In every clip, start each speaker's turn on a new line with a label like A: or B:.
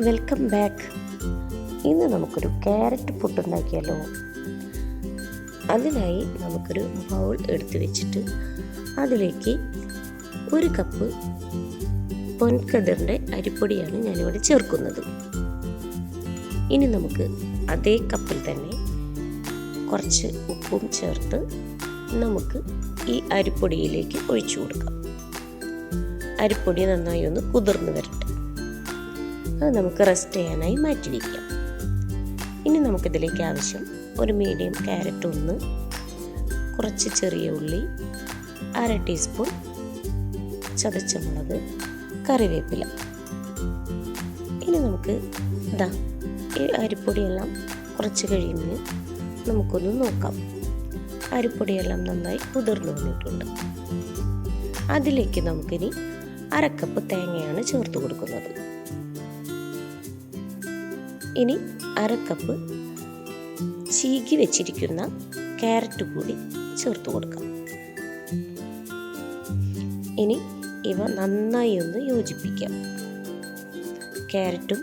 A: Welcome back. ഇന്ന് നമുക്കൊരു carrot പുട്ടുണ്ടാക്കിയാലോ. അതിനായി നമുക്കൊരു ബൗൾ എടുത്ത് വെച്ചിട്ട് അതിലേക്ക് 1 കപ്പ് പൊൻകതിറിൻ്റെ അരിപ്പൊടിയാണ് ഞാനിവിടെ ചേർക്കുന്നത്. ഇനി നമുക്ക് അതേ കപ്പിൽ തന്നെ കുറച്ച് ഉപ്പും ചേർത്ത് നമുക്ക് ഈ അരിപ്പൊടിയിലേക്ക് ഒഴിച്ചു കൊടുക്കാം. അരിപ്പൊടി നന്നായി ഒന്ന് കുതിർന്ന് വരട്ടെ. അത് നമുക്ക് റെസ്റ്റ് ചെയ്യാനായി മാറ്റി വയ്ക്കാം. ഇനി നമുക്കിതിലേക്ക് ആവശ്യം ഒരു മീഡിയം ക്യാരറ്റ് 1, കുറച്ച് ചെറിയ ഉള്ളി, 1/2 ടീസ്പൂൺ ചതച്ച മുളക്, കറിവേപ്പില. ഇനി നമുക്ക് ഈ അരിപ്പൊടിയെല്ലാം കുറച്ച് കഴിയുമ്പോൾ നമുക്കൊന്ന് നോക്കാം. അരിപ്പൊടിയെല്ലാം നന്നായി കുതിർന്നു വന്നിട്ടുണ്ട്. അതിലേക്ക് നമുക്കിനി 1/2 കപ്പ് തേങ്ങയാണ് ചേർത്ത് കൊടുക്കുന്നത്. ഇനി 1/2 കപ്പ് ചീകി വെച്ചിരിക്കുന്ന ക്യാരറ്റ് കൂടി ചേർത്ത് കൊടുക്കാം. ഇനി ഇവ നന്നായി ഒന്ന് യോജിപ്പിക്കാം. ക്യാരറ്റും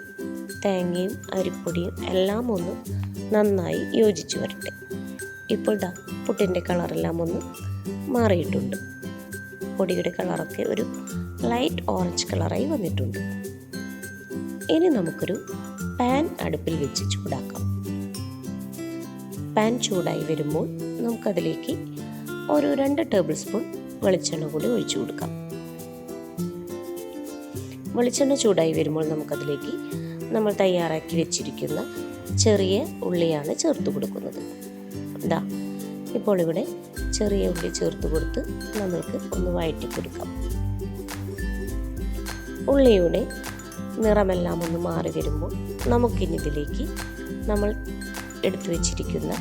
A: തേങ്ങയും അരിപ്പൊടിയും എല്ലാം ഒന്ന് നന്നായി യോജിച്ച് വരട്ടെ. ഇപ്പോൾ പുട്ടിൻ്റെ കളറെല്ലാം ഒന്ന് മാറിയിട്ടുണ്ട്. പൊടിയുടെ കളറൊക്കെ ഒരു ലൈറ്റ് ഓറഞ്ച് കളറായി വന്നിട്ടുണ്ട്. ഇനി നമുക്കൊരു പാൻ അടുപ്പിൽ വെച്ച് ചൂടാക്കാം. പാൻ ചൂടായി വരുമ്പോൾ നമുക്കതിലേക്ക് ഒരു 2 ടേബിൾ സ്പൂൺ വെളിച്ചെണ്ണ കൂടി ഒഴിച്ചു കൊടുക്കാം. വെളിച്ചെണ്ണ ചൂടായി വരുമ്പോൾ നമുക്കതിലേക്ക് നമ്മൾ തയ്യാറാക്കി വെച്ചിരിക്കുന്ന ചെറിയ ഉള്ളിയാണ് ചേർത്ത് കൊടുക്കുന്നത്. ഇപ്പോൾ ഇവിടെ ചെറിയ ഉള്ളി ചേർത്ത് കൊടുത്ത് നമ്മൾക്ക് ഒന്ന് വഴറ്റി കൊടുക്കാം. ഉള്ളിയുടെ നിറമെല്ലാം ഒന്ന് മാറി വരുമ്പോൾ നമുക്കിനി ഇതിലേക്ക് നമ്മൾ എടുത്തു വെച്ചിരിക്കുന്ന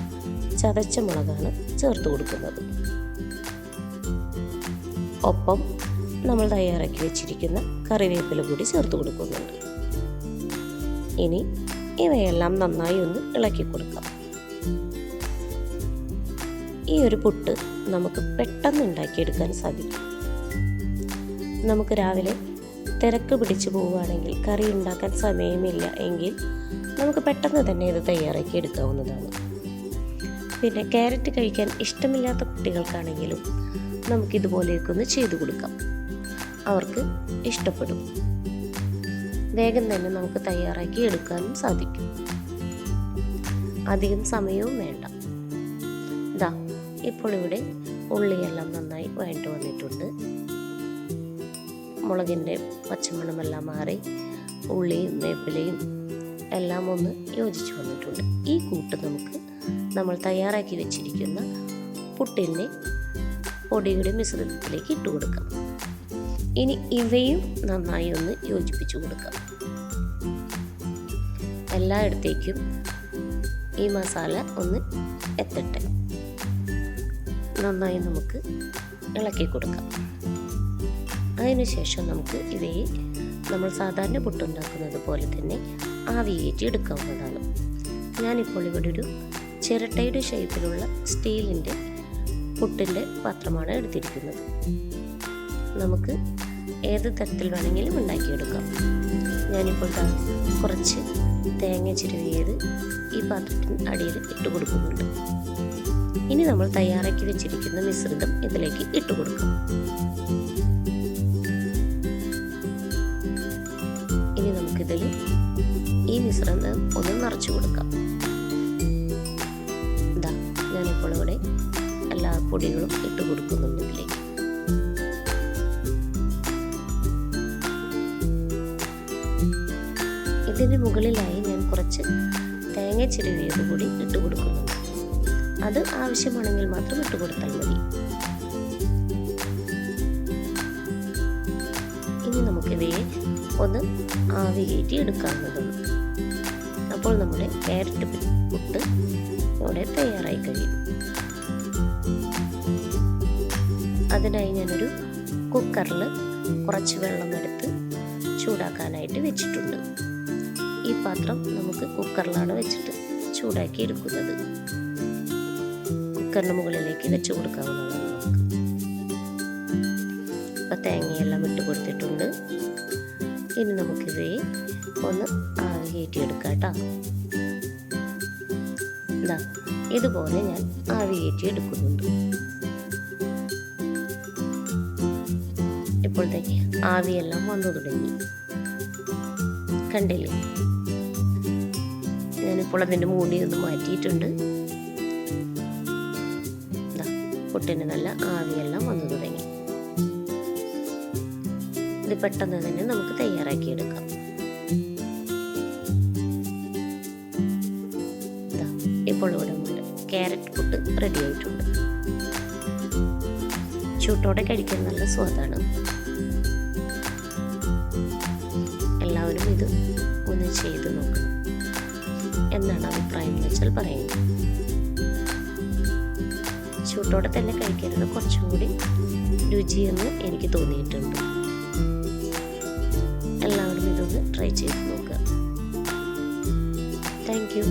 A: ചതച്ച മുളകാണ് ചേർത്ത് കൊടുക്കുന്നത്. ഒപ്പം നമ്മൾ തയ്യാറാക്കി വെച്ചിരിക്കുന്ന കറിവേപ്പില കൂടി ചേർത്ത് കൊടുക്കുന്നുണ്ട്. ഇനി ഇവയെല്ലാം നന്നായി ഒന്ന് ഇളക്കി കൊടുക്കാം. ഈ ഒരു പുട്ട് നമുക്ക് പെട്ടെന്ന് ഉണ്ടാക്കിയെടുക്കാൻ സാധിക്കും. നമുക്ക് രാവിലെ തിരക്ക് പിടിച്ചു പോവുകയാണെങ്കിൽ കറി ഉണ്ടാക്കാൻ സമയമില്ല എങ്കിൽ നമുക്ക് പെട്ടെന്ന് തന്നെ ഇത് തയ്യാറാക്കി എടുക്കാവുന്നതാണ്. പിന്നെ ക്യാരറ്റ് കഴിക്കാൻ ഇഷ്ടമില്ലാത്ത കുട്ടികൾക്കാണെങ്കിലും നമുക്കിതുപോലെയൊക്കെ ഒന്ന് ചെയ്തു കൊടുക്കാം. അവർക്ക് ഇഷ്ടപ്പെടും. വേഗം തന്നെ നമുക്ക് തയ്യാറാക്കി എടുക്കാനും സാധിക്കും. അധികം സമയവും വേണ്ട. ഇപ്പോൾ ഇവിടെ ഉള്ളിയെല്ലാം നന്നായി വഴണ്ടു വന്നിട്ടുണ്ട്. മുളകിൻ്റെ പച്ചമണമെല്ലാം മാറി ഉള്ളിയും വേപ്പിലയും എല്ലാം ഒന്ന് യോജിച്ച് വന്നിട്ടുണ്ട്. ഈ കൂട്ട് നമുക്ക് നമ്മൾ തയ്യാറാക്കി വെച്ചിരിക്കുന്ന പുട്ടിൻ്റെ പൊടിയുടെ മിശ്രിതത്തിലേക്ക് ഇട്ട് കൊടുക്കാം. ഇനി ഇവയും നന്നായി ഒന്ന് യോജിപ്പിച്ചു കൊടുക്കാം. എല്ലായിടത്തേക്കും ഈ മസാല ഒന്ന് എത്തട്ടെ. നന്നായി നമുക്ക് ഇളക്കി കൊടുക്കാം. അതിനുശേഷം നമുക്ക് ഇവയെ നമ്മൾ സാധാരണ പുട്ടുണ്ടാക്കുന്നത് പോലെ തന്നെ ആവിയേറ്റി എടുക്കാവുന്നതാണ്. ഞാനിപ്പോൾ ഇവിടെ ഒരു ചിരട്ടയുടെ ഷേപ്പിലുള്ള സ്റ്റീലിൻ്റെ പുട്ടിൻ്റെ പാത്രമാണ് എടുത്തിരിക്കുന്നത്. നമുക്ക് ഏത് തരത്തിൽ വേണമെങ്കിലും ഉണ്ടാക്കിയെടുക്കാം. ഞാനിപ്പോൾ കുറച്ച് തേങ്ങ ചിരവിയത് ഈ പാത്രത്തിന് അടിയിൽ ഇട്ട് കൊടുക്കുന്നുണ്ട്. ഇനി നമ്മൾ തയ്യാറാക്കി വെച്ചിരിക്കുന്ന മിശ്രിതം ഇതിലേക്ക് ഇട്ട് കൊടുക്കാം. ഇനി നമുക്കിതിൽ ഈ മിശ്രിതം ഒന്ന് നിറച്ചു കൊടുക്കാം. ഞാനിപ്പോൾ ഇവിടെ എല്ലാ പൊടികളും ഇട്ട് കൊടുക്കുന്നുണ്ട് ഇതിലേക്ക്. ഇതിന് മുകളിലായി ഞാൻ കുറച്ച് തേങ്ങ ചിരവിയത് കൂടി ഇട്ട് കൊടുക്കുന്നുണ്ട്. അത് ആവശ്യമാണെങ്കിൽ മാത്രം ഇട്ട് കൊടുത്താൽ മതി. ഇനി നമുക്കിവയെ ഒന്ന് ആവി കയറ്റി എടുക്കാവുന്നതാണ്. അപ്പോൾ നമ്മുടെ ക്യാരറ്റ് പുട്ട് ഇവിടെ തയ്യാറായി കഴിയും. അതിനായി ഞാനൊരു കുക്കറിൽ കുറച്ച് വെള്ളം എടുത്ത് ചൂടാക്കാനായിട്ട് വെച്ചിട്ടുണ്ട്. ഈ പാത്രം നമുക്ക് കുക്കറിലാണ് വെച്ചിട്ട് ചൂടാക്കി എടുക്കുന്നത്. കുക്കറിന് മുകളിലേക്ക് വെച്ച് കൊടുക്കാവുന്നതാണ് നമുക്ക്. അപ്പോൾ തേങ്ങയെല്ലാം ഇട്ട് കൊടുത്തിട്ടുണ്ട്. ഇനി നമുക്കിവയെ ഒന്ന് ആവി കയറ്റിയെടുക്കാം കേട്ടോ. ഇതാ ഇതുപോലെ ഞാൻ ആവി കയറ്റിയെടുക്കുന്നുണ്ട്. ഇപ്പോഴത്തേക്ക് ആവിയെല്ലാം വന്നു തുടങ്ങി, കണ്ടില്ലേ? ഞാനിപ്പോൾ അതിൻ്റെ മൂടി ഒന്ന് മാറ്റിയിട്ടുണ്ട്. പുട്ടിന് നല്ല ആവിയെല്ലാം വന്നു തുടങ്ങി. ഇത് പെട്ടെന്ന് തന്നെ നമുക്ക് തയ്യാറാക്കിയെടുക്കാം. ഇപ്പോൾ ഇവിടെ ക്യാരറ്റ് പുട്ട് റെഡി ആയിട്ടുണ്ട്. ചൂട്ടോടെ കഴിക്കാൻ നല്ല സ്വാദാണ്. എല്ലാവരും ഇത് ഒന്ന് ചെയ്ത് നോക്കണം എന്നാണ് അഭിപ്രായം എന്ന് വെച്ചാൽ പറയുന്നത്. ചൂട്ടോടെ തന്നെ കഴിക്കാനാണ് കുറച്ചും കൂടി രുചിയെന്ന് എനിക്ക് തോന്നിയിട്ടുണ്ട്. എല്ലാവരും ഇതൊന്ന് ട്രൈ ചെയ്ത് നോക്കുക. Thank you.